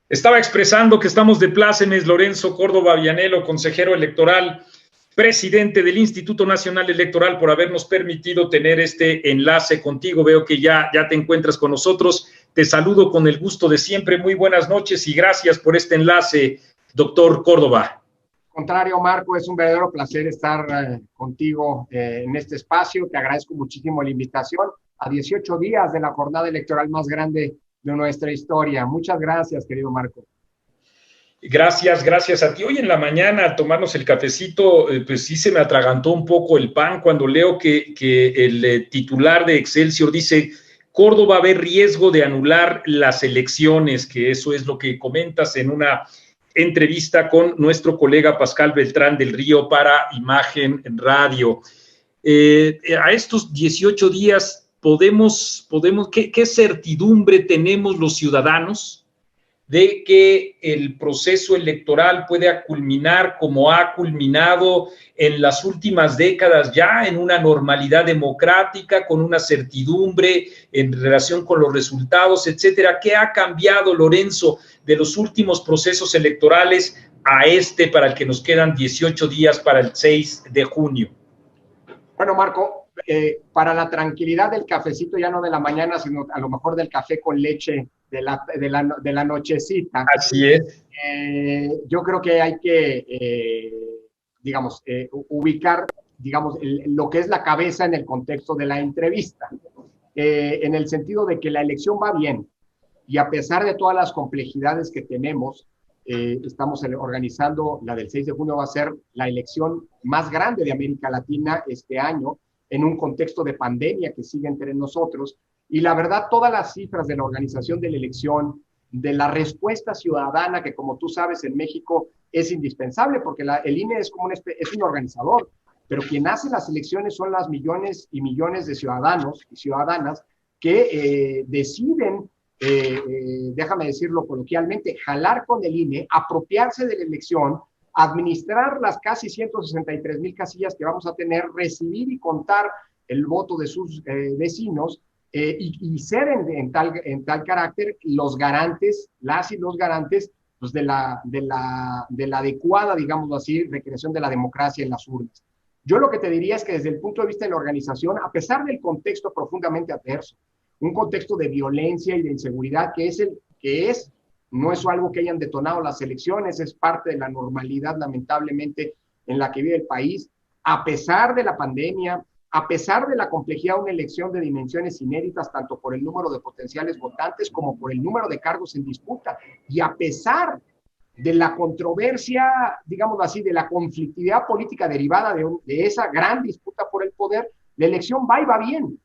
Estaba expresando que estamos de plácemes, Lorenzo Córdoba Vianello, consejero electoral, presidente del Instituto Nacional Electoral, por habernos permitido tener este enlace contigo. Veo que ya te encuentras con nosotros. Te saludo con el gusto de siempre. Muy buenas noches y gracias por este enlace, doctor Córdoba. Contrario, Marco, es un verdadero placer estar contigo en este espacio. Te agradezco muchísimo la invitación a 18 días de la jornada electoral más grande de nuestra historia. Muchas gracias, querido Marco. Gracias a ti. Hoy en la mañana, al tomarnos el cafecito, pues sí se me atragantó un poco el pan cuando leo que el titular de Excelsior dice: Córdoba ve riesgo de anular las elecciones, que eso es lo que comentas en una entrevista con nuestro colega Pascal Beltrán del Río para Imagen Radio. A estos 18 días, ¿qué certidumbre tenemos los ciudadanos de que el proceso electoral puede culminar como ha culminado en las últimas décadas ya, en una normalidad democrática, con una certidumbre en relación con los resultados, etcétera? ¿Qué ha cambiado, Lorenzo, de los últimos procesos electorales a este, para el que nos quedan 18 días para el 6 de junio? Bueno, Marco, para la tranquilidad del cafecito, ya no de la mañana, sino a lo mejor del café con leche de la nochecita. Así es. Yo creo que hay que, ubicar, lo que es la cabeza en el contexto de la entrevista, en el sentido de que la elección va bien y a pesar de todas las complejidades que tenemos, estamos organizando, la del 6 de junio va a ser la elección más grande de América Latina este año, en un contexto de pandemia que sigue entre nosotros. Y la verdad, todas las cifras de la organización de la elección, de la respuesta ciudadana, que como tú sabes en México es indispensable, porque el INE es como es un organizador, pero quien hace las elecciones son las millones y millones de ciudadanos y ciudadanas que deciden, déjame decirlo coloquialmente, jalar con el INE, apropiarse de la elección, administrar las casi 163,000 casillas que vamos a tener, recibir y contar el voto de sus vecinos, y ser en tal carácter los garantes, las y los garantes, pues de la adecuada, digámoslo así, recreación de la democracia en las urnas. Yo lo que te diría es que desde el punto de vista de la organización, a pesar del contexto profundamente adverso, un contexto de violencia y de inseguridad no es algo que hayan detonado las elecciones, es parte de la normalidad, lamentablemente, en la que vive el país, a pesar de la pandemia, a pesar de la complejidad de una elección de dimensiones inéditas, tanto por el número de potenciales votantes como por el número de cargos en disputa, y a pesar de la controversia, digámoslo así, de la conflictividad política derivada de esa gran disputa por el poder, la elección va y va bien.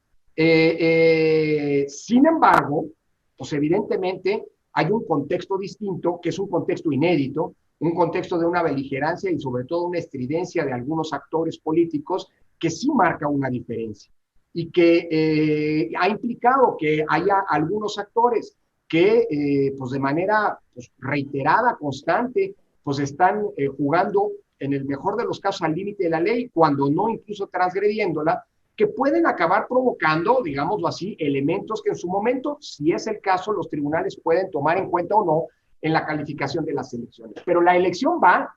Sin embargo, pues evidentemente hay un contexto distinto, que es un contexto inédito, un contexto de una beligerancia y sobre todo una estridencia de algunos actores políticos que sí marca una diferencia y que ha implicado que haya algunos actores que pues de manera pues, reiterada, constante, pues están jugando en el mejor de los casos al límite de la ley, cuando no incluso transgrediéndola, que pueden acabar provocando, digámoslo así, elementos que en su momento, si es el caso, los tribunales pueden tomar en cuenta o no en la calificación de las elecciones. Pero la elección va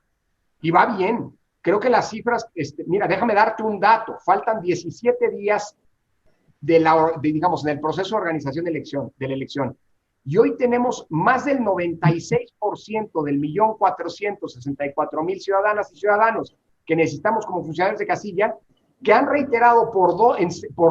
y va bien. Creo que las cifras, mira, déjame darte un dato, faltan 17 días digamos, del proceso de organización de la elección. Y hoy tenemos más del 96% del 1,464,000 ciudadanas y ciudadanos que necesitamos como funcionarios de casilla, que han reiterado por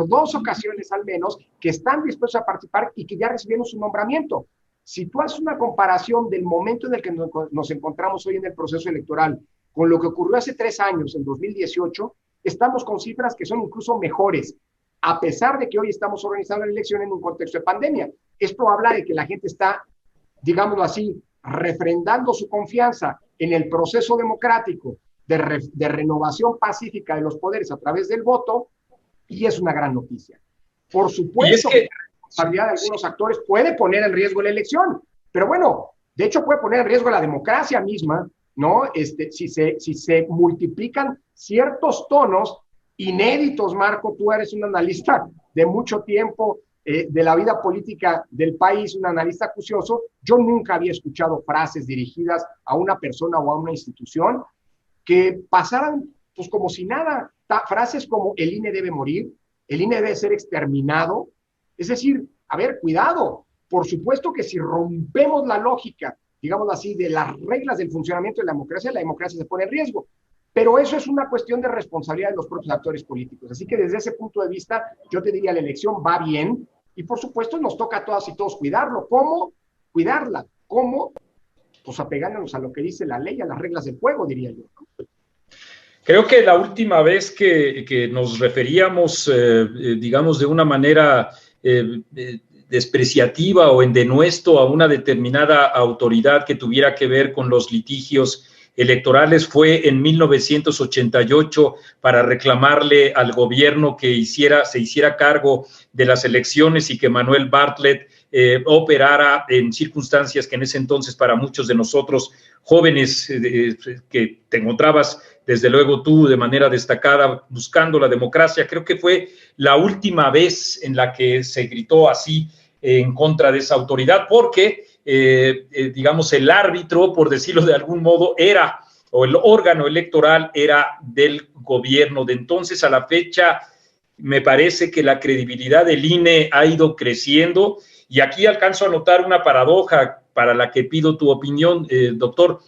dos ocasiones al menos que están dispuestos a participar y que ya recibieron su nombramiento. Si tú haces una comparación del momento en el que nos encontramos hoy en el proceso electoral con lo que ocurrió hace 3 años, en 2018, estamos con cifras que son incluso mejores, a pesar de que hoy estamos organizando la elección en un contexto de pandemia. Esto habla de que la gente está, digámoslo así, refrendando su confianza en el proceso democrático de renovación pacífica de los poderes a través del voto, y es una gran noticia. Por supuesto que la responsabilidad de algunos actores puede poner en riesgo la elección, pero bueno, de hecho puede poner en riesgo la democracia misma, ¿no? Si se multiplican ciertos tonos inéditos. Marco, tú eres un analista de mucho tiempo de la vida política del país, un analista acucioso, yo nunca había escuchado frases dirigidas a una persona o a una institución que pasaran pues como si nada, frases como el INE debe morir, el INE debe ser exterminado. Es decir, a ver, cuidado, por supuesto que si rompemos la lógica, digamos así, de las reglas del funcionamiento de la democracia se pone en riesgo. Pero eso es una cuestión de responsabilidad de los propios actores políticos. Así que desde ese punto de vista, yo te diría, la elección va bien y por supuesto nos toca a todas y todos cuidarlo. ¿Cómo? Cuidarla. ¿Cómo? Pues apegándonos a lo que dice la ley, a las reglas del juego, diría yo, ¿no? Creo que la última vez que nos referíamos, digamos, de una manera despreciativa o en denuesto a una determinada autoridad que tuviera que ver con los litigios electorales fue en 1988 para reclamarle al gobierno que se hiciera cargo de las elecciones y que Manuel Bartlett operara en circunstancias que en ese entonces para muchos de nosotros jóvenes que te encontrabas desde luego tú de manera destacada buscando la democracia, creo que fue la última vez en la que se gritó así en contra de esa autoridad, porque digamos el árbitro, por decirlo de algún modo, o el órgano electoral era del gobierno. De entonces a la fecha me parece que la credibilidad del INE ha ido creciendo y aquí alcanzo a notar una paradoja para la que pido tu opinión, doctor.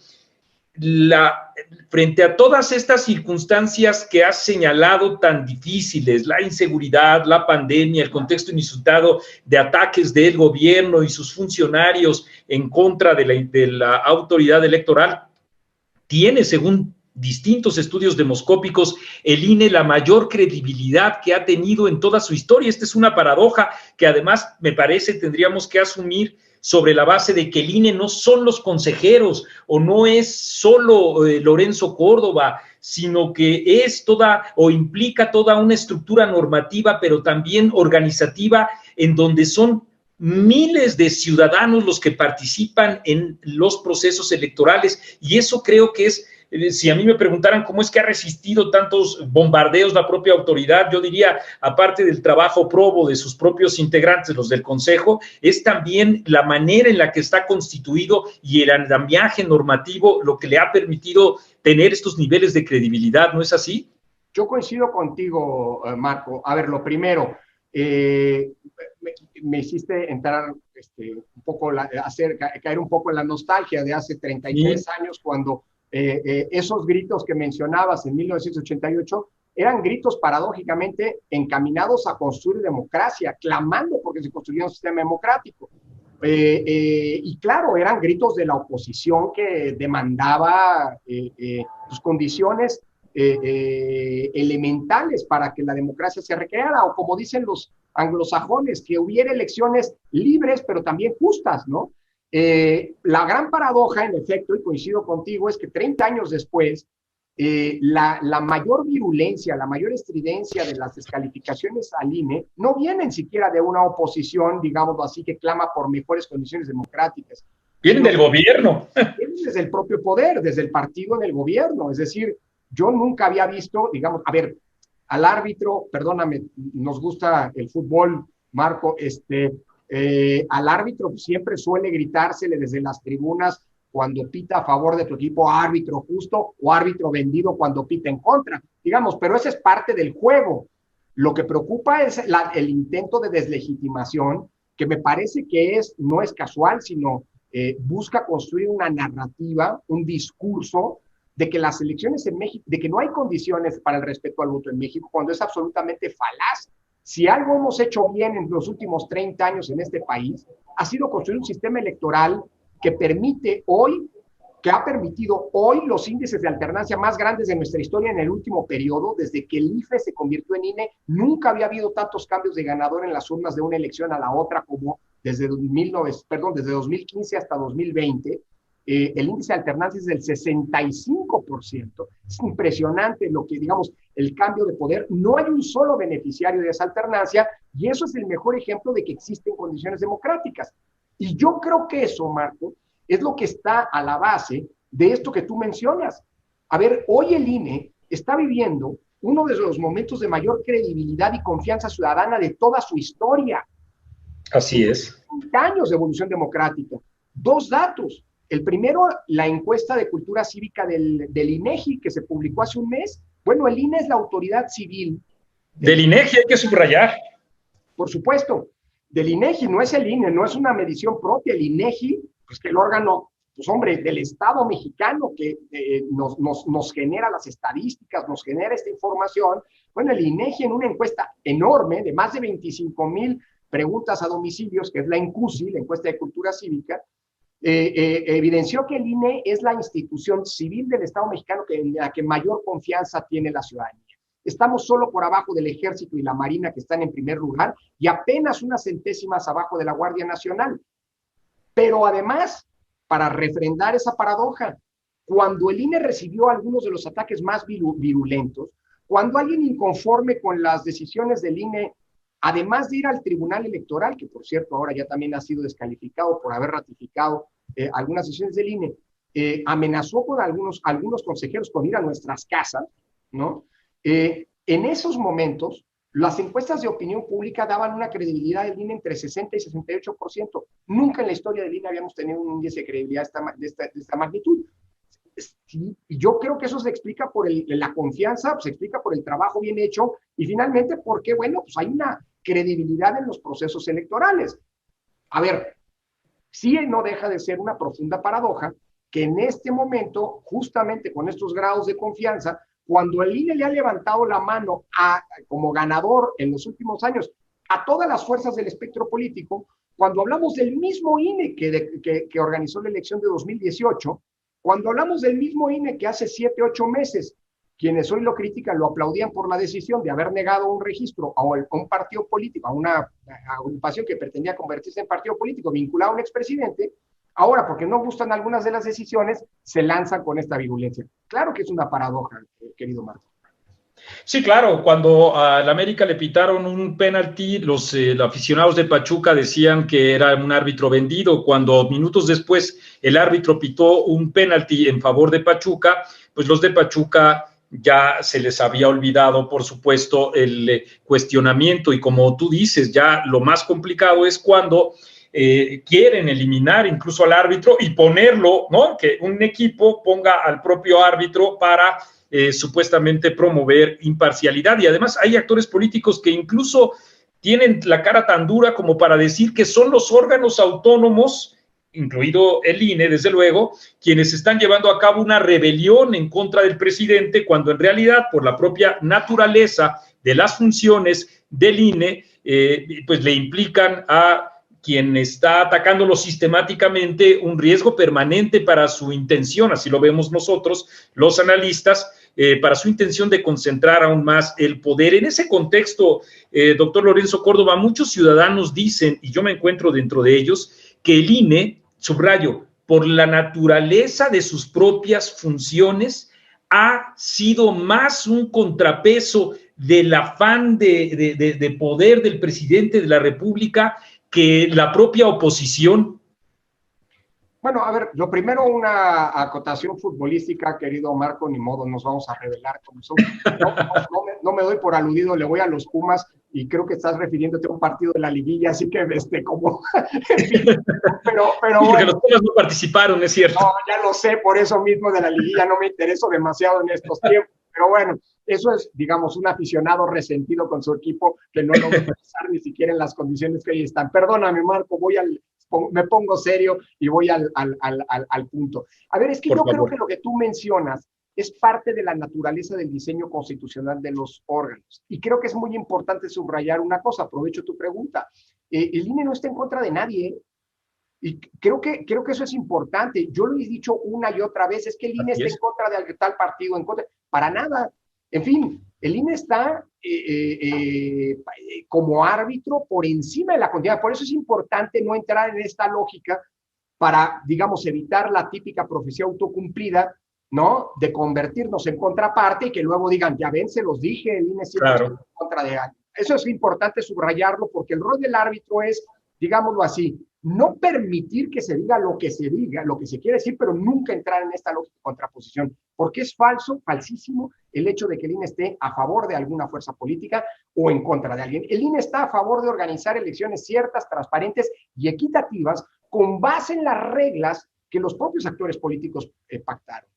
Frente a todas estas circunstancias que has señalado tan difíciles, la inseguridad, la pandemia, el contexto inusitado de ataques del gobierno y sus funcionarios en contra de la autoridad electoral, tiene, según distintos estudios demoscópicos, el INE la mayor credibilidad que ha tenido en toda su historia. Esta es una paradoja que además me parece tendríamos que asumir sobre la base de que el INE no son los consejeros o no es solo Lorenzo Córdoba, sino que es toda o implica toda una estructura normativa, pero también organizativa, en donde son miles de ciudadanos los que participan en los procesos electorales y eso creo que es, si a mí me preguntaran cómo es que ha resistido tantos bombardeos la propia autoridad, yo diría, aparte del trabajo probo de sus propios integrantes, los del Consejo, es también la manera en la que está constituido y el andamiaje normativo lo que le ha permitido tener estos niveles de credibilidad, ¿no es así? Yo coincido contigo, Marco. A ver, lo primero, me hiciste entrar un poco, caer un poco en la nostalgia de hace 33 años cuando esos gritos que mencionabas en 1988 eran gritos paradójicamente encaminados a construir democracia, clamando porque se construyera un sistema democrático. Y claro, eran gritos de la oposición que demandaba sus condiciones elementales para que la democracia se recreara, o como dicen los anglosajones, que hubiera elecciones libres, pero también justas, ¿no? La gran paradoja, en efecto, y coincido contigo, es que 30 años después, la mayor virulencia, la mayor estridencia de las descalificaciones al INE no vienen siquiera de una oposición, digámoslo así, que clama por mejores condiciones democráticas. Vienen del gobierno. Vienen desde el propio poder, desde el partido en el gobierno. Es decir, yo nunca había visto, digamos, a ver, al árbitro, perdóname, nos gusta el fútbol, Marco, al árbitro siempre suele gritársele desde las tribunas cuando pita a favor de tu equipo, árbitro justo, o árbitro vendido cuando pita en contra, digamos, pero esa es parte del juego. Lo que preocupa es el intento de deslegitimación, que me parece que no es casual, sino busca construir una narrativa, un discurso de que las elecciones en México, de que no hay condiciones para el respeto al voto en México, cuando es absolutamente falaz. Si algo hemos hecho bien en los últimos 30 años en este país, ha sido construir un sistema electoral que ha permitido hoy los índices de alternancia más grandes de nuestra historia en el último periodo, desde que el IFE se convirtió en INE, nunca había habido tantos cambios de ganador en las urnas de una elección a la otra como desde 2015 hasta 2020. El índice de alternancia es del 65%. Es impresionante lo que, digamos, el cambio de poder. No hay un solo beneficiario de esa alternancia y eso es el mejor ejemplo de que existen condiciones democráticas. Y yo creo que eso, Marco, es lo que está a la base de esto que tú mencionas. A ver, hoy el INE está viviendo uno de los momentos de mayor credibilidad y confianza ciudadana de toda su historia. Así es. 30 años de evolución democrática. Dos datos. El primero, la encuesta de cultura cívica del INEGI, que se publicó hace un mes. Bueno, el INE es la autoridad civil. Del INEGI hay que subrayar. Por supuesto, del INEGI, no es el INE, no es una medición propia. El INEGI, pues que el órgano, pues hombre, del Estado mexicano que nos genera las estadísticas, nos genera esta información. Bueno, el INEGI en una encuesta enorme de más de 25,000 preguntas a domicilios, que es la ENCUCI, la encuesta de cultura cívica, evidenció que el INE es la institución civil del Estado mexicano en la que mayor confianza tiene la ciudadanía. Estamos solo por abajo del Ejército y la Marina, que están en primer lugar, y apenas unas centésimas abajo de la Guardia Nacional. Pero además, para refrendar esa paradoja, cuando el INE recibió algunos de los ataques más virulentos, cuando alguien inconforme con las decisiones del INE, además de ir al Tribunal Electoral, que por cierto ahora ya también ha sido descalificado por haber ratificado algunas decisiones del INE, amenazó con algunos consejeros con ir a nuestras casas, ¿no? En esos momentos, las encuestas de opinión pública daban una credibilidad del INE entre 60 y 68%. Nunca en la historia del INE habíamos tenido un índice de credibilidad de esta magnitud. Sí, y yo creo que eso se explica por la confianza, se explica por el trabajo bien hecho y finalmente porque, bueno, pues hay una credibilidad en los procesos electorales. A ver, sí no deja de ser una profunda paradoja que en este momento, justamente con estos grados de confianza, cuando el INE le ha levantado la mano como ganador en los últimos años a todas las fuerzas del espectro político, cuando hablamos del mismo INE que organizó la elección de 2018, cuando hablamos del mismo INE que hace 7, 8 meses, quienes hoy lo critican, lo aplaudían por la decisión de haber negado un registro a un partido político, a una agrupación que pretendía convertirse en partido político vinculado a un expresidente, ahora, porque no gustan algunas de las decisiones, se lanzan con esta virulencia. Claro que es una paradoja, querido Marco. Sí, claro, cuando al América le pitaron un penalti, los aficionados de Pachuca decían que era un árbitro vendido. Cuando minutos después el árbitro pitó un penalti en favor de Pachuca, pues los de Pachuca ya se les había olvidado, por supuesto, el cuestionamiento. Y como tú dices, ya lo más complicado es cuando quieren eliminar incluso al árbitro y ponerlo, ¿no? Que un equipo ponga al propio árbitro para supuestamente promover imparcialidad. Y además hay actores políticos que incluso tienen la cara tan dura como para decir que son los órganos autónomos, incluido el INE, desde luego, quienes están llevando a cabo una rebelión en contra del presidente, cuando en realidad, por la propia naturaleza de las funciones del INE, pues le implican a quien está atacándolo sistemáticamente un riesgo permanente para su intención, así lo vemos nosotros, los analistas, para su intención de concentrar aún más el poder. En ese contexto, doctor Lorenzo Córdoba, muchos ciudadanos dicen, y yo me encuentro dentro de ellos, que el INE, subrayo, por la naturaleza de sus propias funciones, ha sido más un contrapeso del afán de poder del presidente de la República que la propia oposición. Bueno, a ver, lo primero, una acotación futbolística, querido Marco, ni modo, nos vamos a revelar como son. No me doy por aludido, le voy a los Pumas y creo que estás refiriéndote a un partido de la liguilla, así que como, en fin, pero sí, porque los Pumas no participaron, es cierto. No, ya lo sé, por eso mismo de la liguilla no me intereso demasiado en estos tiempos, pero bueno, eso es, digamos, un aficionado resentido con su equipo que no lo va a pasar ni siquiera en las condiciones que hoy están. Perdóname, Marco, me pongo serio y voy al punto. A ver, es que yo creo que lo que tú mencionas es parte de la naturaleza del diseño constitucional de los órganos. Y creo que es muy importante subrayar una cosa, aprovecho tu pregunta. El INE no está en contra de nadie, ¿eh? Y creo que eso es importante. Yo lo he dicho una y otra vez, es que el INE está en contra de tal partido, en contra, para nada. En fin, el INE está como árbitro por encima de la contienda. Por eso es importante no entrar en esta lógica para, digamos, evitar la típica profecía autocumplida, ¿no? De convertirnos en contraparte y que luego digan, ya ven, se los dije, el INE siempre está en contra de alguien. Eso es importante subrayarlo porque el rol del árbitro es, digámoslo así, no permitir que se diga, lo que se quiere decir, pero nunca entrar en esta lógica de contraposición, porque es falso, falsísimo, el hecho de que el INE esté a favor de alguna fuerza política o en contra de alguien. El INE está a favor de organizar elecciones ciertas, transparentes y equitativas con base en las reglas que los propios actores políticos pactaron.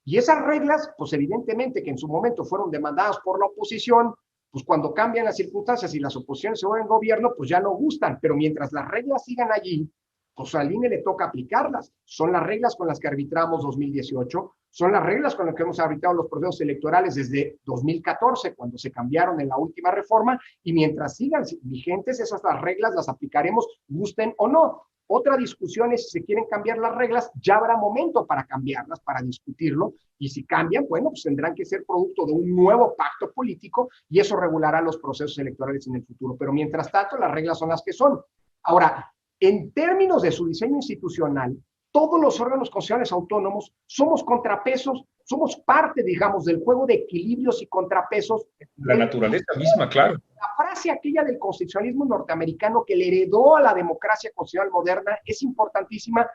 Y esas reglas, pues evidentemente que en su momento fueron demandadas por la oposición, pues cuando cambian las circunstancias y las oposiciones se vuelven gobierno, pues ya no gustan, pero mientras las reglas sigan allí, pues al INE le toca aplicarlas. Son las reglas con las que arbitramos 2018, son las reglas con las que hemos arbitrado los procesos electorales desde 2014, cuando se cambiaron en la última reforma, y mientras sigan vigentes, esas las reglas las aplicaremos, gusten o no. Otra discusión es si se quieren cambiar las reglas, ya habrá momento para cambiarlas, para discutirlo, y si cambian, bueno, pues tendrán que ser producto de un nuevo pacto político y eso regulará los procesos electorales en el futuro. Pero mientras tanto, las reglas son las que son. Ahora, en términos de su diseño institucional, todos los órganos constitucionales autónomos somos contrapesos, somos parte, digamos, del juego de equilibrios y contrapesos. La naturaleza misma, claro. La frase aquella del constitucionalismo norteamericano que le heredó a la democracia constitucional moderna es importantísima,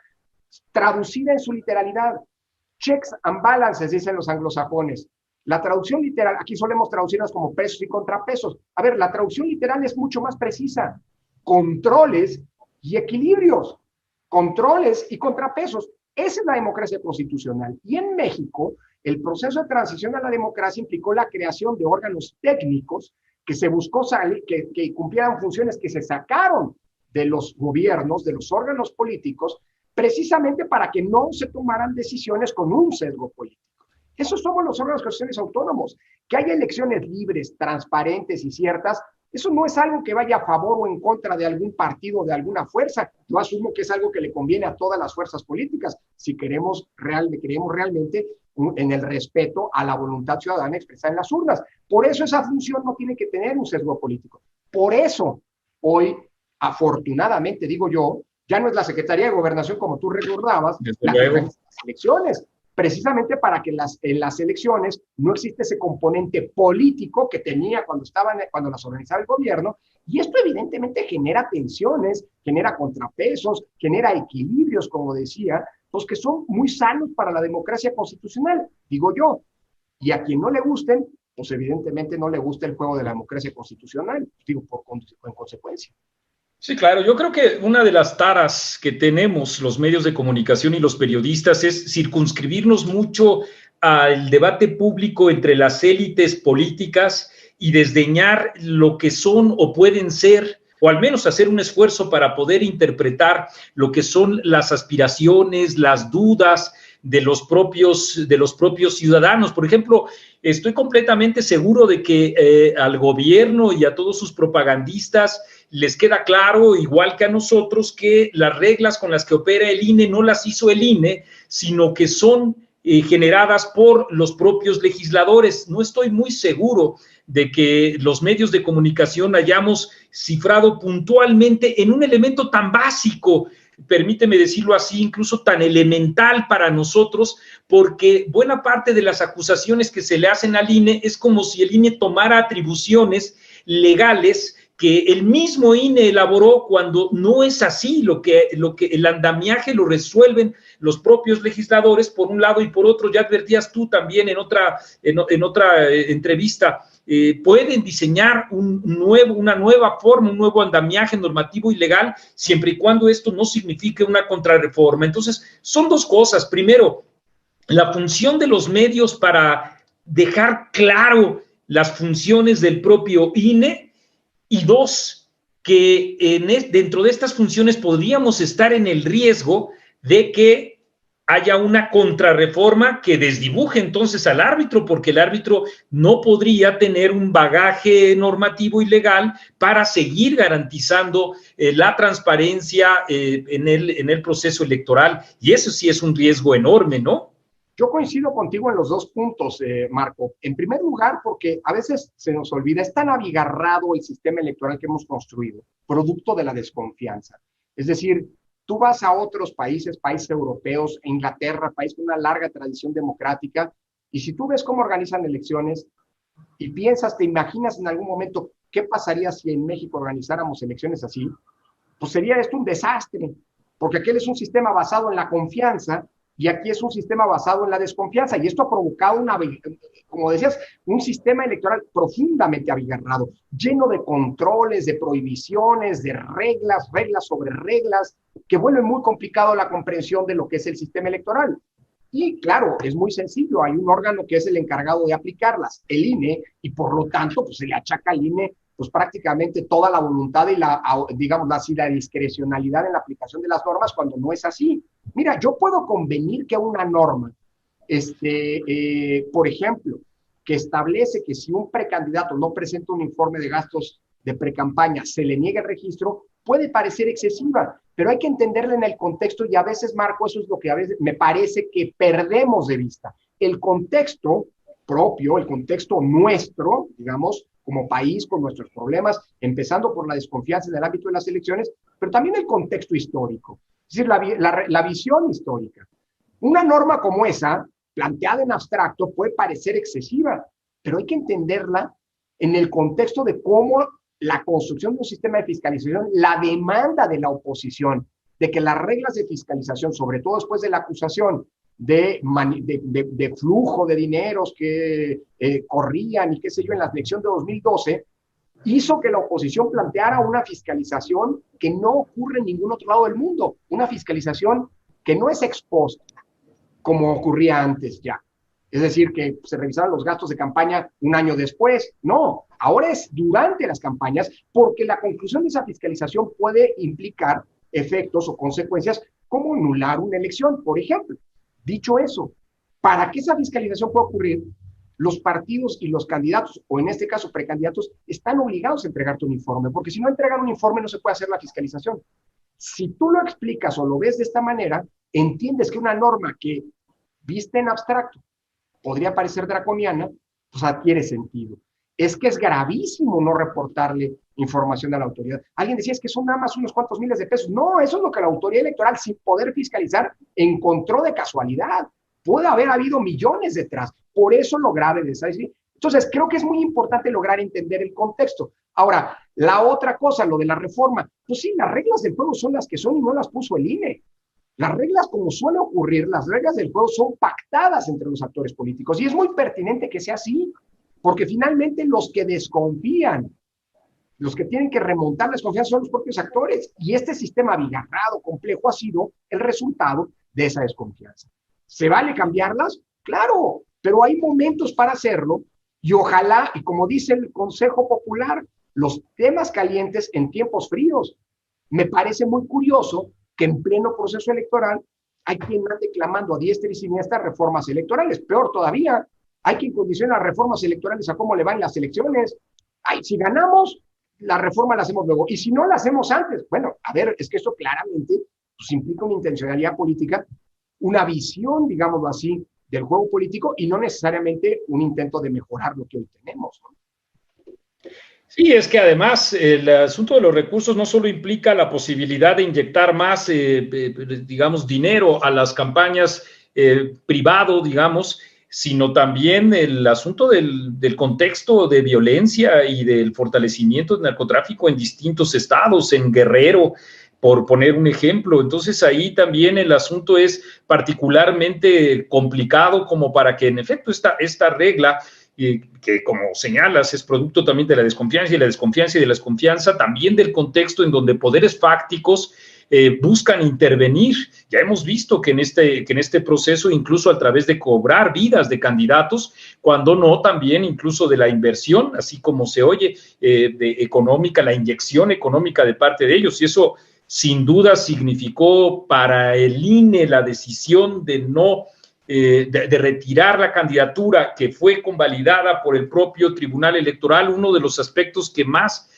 traducida en su literalidad. Checks and balances, dicen los anglosajones. La traducción literal, aquí solemos traducirlas como pesos y contrapesos. A ver, la traducción literal es mucho más precisa. Controles y equilibrios. Controles y contrapesos. Esa es la democracia constitucional. Y en México, el proceso de transición a la democracia implicó la creación de órganos técnicos que se buscó que cumplieran funciones que se sacaron de los gobiernos, de los órganos políticos, precisamente para que no se tomaran decisiones con un sesgo político. Esos somos los órganos constitucionales autónomos. Que haya elecciones libres, transparentes y ciertas, eso no es algo que vaya a favor o en contra de algún partido o de alguna fuerza. Yo asumo que es algo que le conviene a todas las fuerzas políticas, si creemos realmente en el respeto a la voluntad ciudadana expresada en las urnas. Por eso esa función no tiene que tener un sesgo político. Por eso, hoy, afortunadamente, digo yo, ya no es la Secretaría de Gobernación, como tú recordabas, la que organiza las elecciones, precisamente para que en las elecciones no existe ese componente político que tenía cuando las organizaba el gobierno, y esto evidentemente genera tensiones, genera contrapesos, genera equilibrios, como decía, pues que son muy sanos para la democracia constitucional, digo yo, y a quien no le gusten, pues evidentemente no le gusta el juego de la democracia constitucional, digo, en consecuencia. Sí, claro. Yo creo que una de las taras que tenemos los medios de comunicación y los periodistas es circunscribirnos mucho al debate público entre las élites políticas y desdeñar lo que son o pueden ser, o al menos hacer un esfuerzo para poder interpretar lo que son las aspiraciones, las dudas de los propios ciudadanos. Por ejemplo, estoy completamente seguro de que al gobierno y a todos sus propagandistas les queda claro, igual que a nosotros, que las reglas con las que opera el INE no las hizo el INE, sino que son generadas por los propios legisladores. No estoy muy seguro de que los medios de comunicación hayamos cifrado puntualmente en un elemento tan básico, permíteme decirlo así, incluso tan elemental para nosotros, porque buena parte de las acusaciones que se le hacen al INE es como si el INE tomara atribuciones legales que el mismo INE elaboró, cuando no es así. Lo que el andamiaje lo resuelven los propios legisladores, por un lado, y por otro, ya advertías tú también en otra entrevista, pueden diseñar una nueva forma, un nuevo andamiaje normativo y legal, siempre y cuando esto no signifique una contrarreforma. Entonces, son dos cosas. Primero, la función de los medios para dejar claro las funciones del propio INE, y dos, que dentro de estas funciones podríamos estar en el riesgo de que haya una contrarreforma que desdibuje entonces al árbitro, porque el árbitro no podría tener un bagaje normativo y legal para seguir garantizando la transparencia en el proceso electoral. Y eso sí es un riesgo enorme, ¿no? Yo coincido contigo en los dos puntos, Marco. En primer lugar, porque a veces se nos olvida, es tan abigarrado el sistema electoral que hemos construido, producto de la desconfianza. Es decir, tú vas a otros países europeos, Inglaterra, país con una larga tradición democrática, y si tú ves cómo organizan elecciones y piensas, te imaginas en algún momento qué pasaría si en México organizáramos elecciones así, pues sería esto un desastre, porque aquel es un sistema basado en la confianza y aquí es un sistema basado en la desconfianza, y esto ha provocado como decías, un sistema electoral profundamente abigarrado, lleno de controles, de prohibiciones, de reglas sobre reglas, que vuelven muy complicado la comprensión de lo que es el sistema electoral. Y claro, es muy sencillo, hay un órgano que es el encargado de aplicarlas, el INE, y por lo tanto, pues se le achaca al INE pues prácticamente toda la voluntad y digamos así, la discrecionalidad en la aplicación de las normas cuando no es así. Mira, yo puedo convenir que una norma, por ejemplo, que establece que si un precandidato no presenta un informe de gastos de precampaña, se le niega el registro, puede parecer excesiva, pero hay que entenderla en el contexto y a veces, Marco, eso es lo que a veces me parece que perdemos de vista. El contexto propio, el contexto nuestro, digamos, como país, con nuestros problemas, empezando por la desconfianza en el ámbito de las elecciones, pero también el contexto histórico, es decir, la visión histórica. Una norma como esa, planteada en abstracto, puede parecer excesiva, pero hay que entenderla en el contexto de cómo la construcción de un sistema de fiscalización, la demanda de la oposición, de que las reglas de fiscalización, sobre todo después de la acusación de flujo de dineros que corrían y qué sé yo en la elección de 2012, hizo que la oposición planteara una fiscalización que no ocurre en ningún otro lado del mundo, una fiscalización que no es ex post, como ocurría antes ya. Es decir, que se revisaban los gastos de campaña un año después. No, ahora es durante las campañas, porque la conclusión de esa fiscalización puede implicar efectos o consecuencias como anular una elección, por ejemplo. Dicho eso, para que esa fiscalización pueda ocurrir, los partidos y los candidatos, o en este caso precandidatos, están obligados a entregarte un informe, porque si no entregan un informe no se puede hacer la fiscalización. Si tú lo explicas o lo ves de esta manera, entiendes que una norma que vista en abstracto podría parecer draconiana, pues adquiere sentido. Es que es gravísimo no reportarle información a la autoridad. Alguien decía, es que son nada más unos cuantos miles de pesos. No, eso es lo que la autoridad electoral, sin poder fiscalizar, encontró de casualidad. Puede haber habido millones detrás. Por eso lo grave de esa. Entonces, creo que es muy importante lograr entender el contexto. Ahora, la otra cosa, lo de la reforma, pues sí, las reglas del juego son las que son y no las puso el INE. Las reglas, como suele ocurrir, las reglas del juego son pactadas entre los actores políticos y es muy pertinente que sea así, porque finalmente los que desconfían, los que tienen que remontar la desconfianza son los propios actores y este sistema abigarrado, complejo, ha sido el resultado de esa desconfianza. ¿Se vale cambiarlas? Claro, pero hay momentos para hacerlo y ojalá, y como dice el Consejo Popular, los temas calientes en tiempos fríos. Me parece muy curioso que en pleno proceso electoral hay quien ande clamando a diestra y siniestra reformas electorales. Peor todavía, hay quien condiciona las reformas electorales a cómo le van las elecciones. Ay, si ganamos, la reforma la hacemos luego. Y si no la hacemos antes, bueno, a ver, es que eso claramente pues, implica una intencionalidad política, una visión, digámoslo así, del juego político y no necesariamente un intento de mejorar lo que hoy tenemos, ¿no? Sí, es que además el asunto de los recursos no solo implica la posibilidad de inyectar más, digamos, dinero a las campañas privado, digamos, sino también el asunto del contexto de violencia y del fortalecimiento del narcotráfico en distintos estados, en Guerrero, por poner un ejemplo. Entonces ahí también el asunto es particularmente complicado como para que en efecto esta regla que como señalas es producto también de la desconfianza y de la desconfianza, también del contexto en donde poderes fácticos buscan intervenir. Ya hemos visto que en este proceso, incluso a través de cobrar vidas de candidatos, cuando no también incluso de la inversión, así como se oye, de económica, la inyección económica de parte de ellos, y eso sin duda significó para el INE la decisión de no de retirar la candidatura que fue convalidada por el propio Tribunal Electoral, uno de los aspectos que más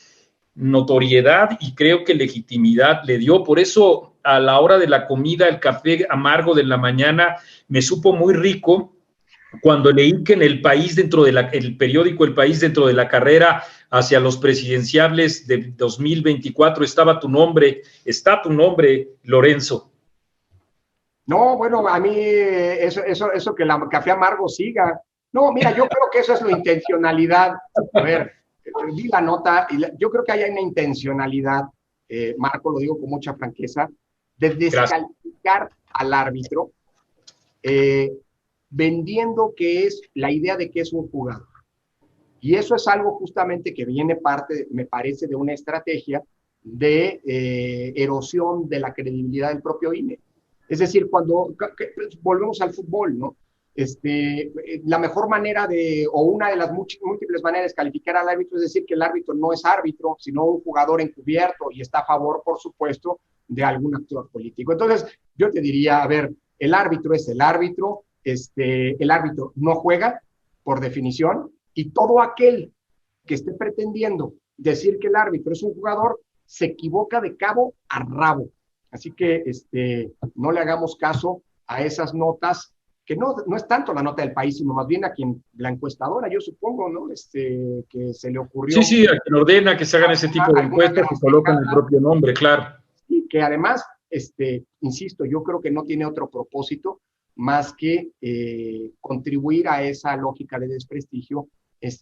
notoriedad y creo que legitimidad le dio. Por eso a la hora de la comida, el café amargo de la mañana me supo muy rico cuando leí que en El País, el periódico El País, dentro de la carrera hacia los presidenciables de 2024, está tu nombre, Lorenzo. No, bueno, a mí eso que la café amargo siga. No, mira, yo creo que eso es la intencionalidad. A ver, vi la nota y yo creo que hay una intencionalidad Marco, lo digo con mucha franqueza, de descalificar al árbitro, vendiendo que es la idea de que es un jugador. Y eso es algo justamente que viene parte, me parece, de una estrategia de erosión de la credibilidad del propio INE. Es decir, cuando volvemos al fútbol, ¿no? La mejor manera o una de las múltiples maneras de calificar al árbitro es decir que el árbitro no es árbitro, sino un jugador encubierto y está a favor, por supuesto, de algún actor político. Entonces, yo te diría, a ver, el árbitro es el árbitro, el árbitro no juega, por definición, y todo aquel que esté pretendiendo decir que el árbitro es un jugador se equivoca de cabo a rabo. Así que no le hagamos caso a esas notas, que no es tanto la nota del país, sino más bien a quien, la encuestadora, yo supongo, ¿no? Que se le ocurrió. Sí, a quien ordena que se hagan ese tipo de encuestas, que colocan el propio nombre, claro. Y que además, insisto, yo creo que no tiene otro propósito más que contribuir a esa lógica de desprestigio,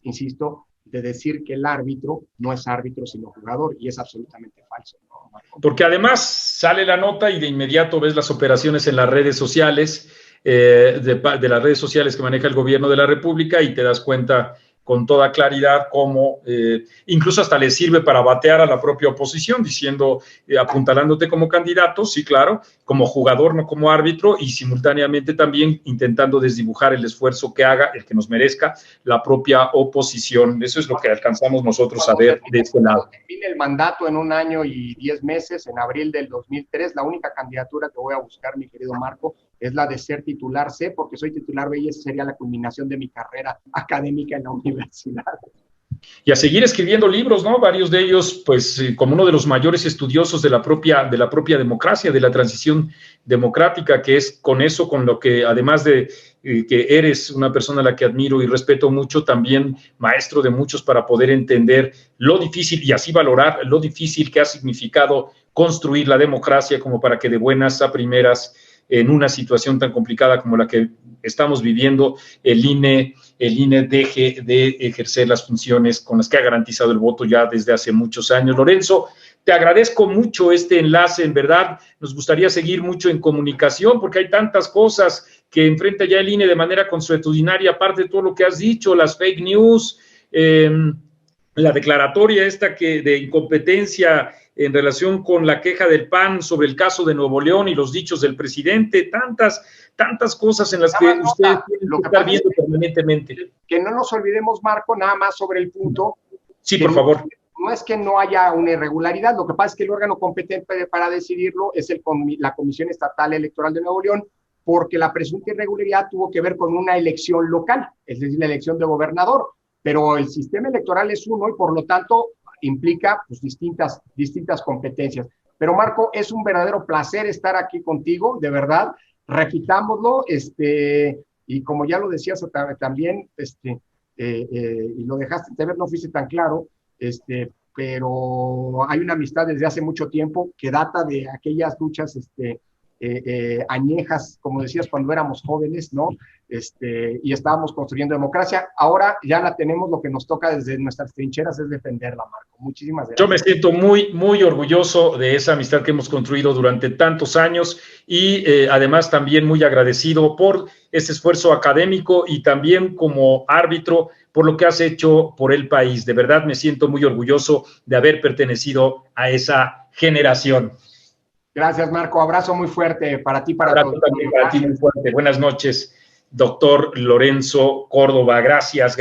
insisto, de decir que el árbitro no es árbitro sino jugador, y es absolutamente falso, ¿no, Marco? Porque además sale la nota y de inmediato ves las operaciones en las redes sociales, de las redes sociales que maneja el gobierno de la República, y te das cuenta con toda claridad cómo incluso hasta le sirve para batear a la propia oposición, diciendo, apuntalándote como candidato, sí, claro, como jugador, no como árbitro, y simultáneamente también intentando desdibujar el esfuerzo que haga, el que nos merezca, la propia oposición. Eso es lo que alcanzamos nosotros a ver de este lado. Cuando termine el mandato en 1 año y 10 meses, en abril del 2003, la única candidatura que voy a buscar, mi querido Marco, es la de ser titular C, porque soy titular B y esa sería la culminación de mi carrera académica en la universidad. Y a seguir escribiendo libros, ¿no? Varios de ellos, pues, como uno de los mayores estudiosos de la propia democracia, de la transición democrática, que es con eso, con lo que, además de que eres una persona a la que admiro y respeto mucho, también maestro de muchos para poder entender lo difícil y así valorar lo difícil que ha significado construir la democracia, como para que de buenas a primeras, en una situación tan complicada como la que estamos viviendo, el INE deje de ejercer las funciones con las que ha garantizado el voto ya desde hace muchos años. Lorenzo, te agradezco mucho este enlace, en verdad, nos gustaría seguir mucho en comunicación, porque hay tantas cosas que enfrenta ya el INE de manera consuetudinaria, aparte de todo lo que has dicho, las fake news, la declaratoria esta de incompetencia en relación con la queja del PAN sobre el caso de Nuevo León y los dichos del presidente, tantas cosas en las que ustedes tienen que estar viendo permanentemente. Que no nos olvidemos, Marco, nada más sobre el punto. Sí, por favor. No es que no haya una irregularidad, lo que pasa es que el órgano competente para decidirlo es la Comisión Estatal Electoral de Nuevo León, porque la presunta irregularidad tuvo que ver con una elección local, es decir, la elección de gobernador, pero el sistema electoral es uno y por lo tanto implica pues, distintas competencias. Pero Marco, es un verdadero placer estar aquí contigo, de verdad, repitámoslo, y como ya lo decías también, y lo dejaste de ver, no fuiste tan claro, pero hay una amistad desde hace mucho tiempo que data de aquellas luchas añejas, como decías, cuando éramos jóvenes, ¿no? Y estábamos construyendo democracia. Ahora ya la tenemos, lo que nos toca desde nuestras trincheras es defenderla, Marco. Muchísimas gracias. Yo me siento muy, muy orgulloso de esa amistad que hemos construido durante tantos años y además también muy agradecido por ese esfuerzo académico y también como árbitro por lo que has hecho por el país. De verdad me siento muy orgulloso de haber pertenecido a esa generación. Gracias, Marco. Abrazo muy fuerte para ti, para todos. También para ti muy fuerte. Buenas noches, doctor Lorenzo Córdoba. Gracias.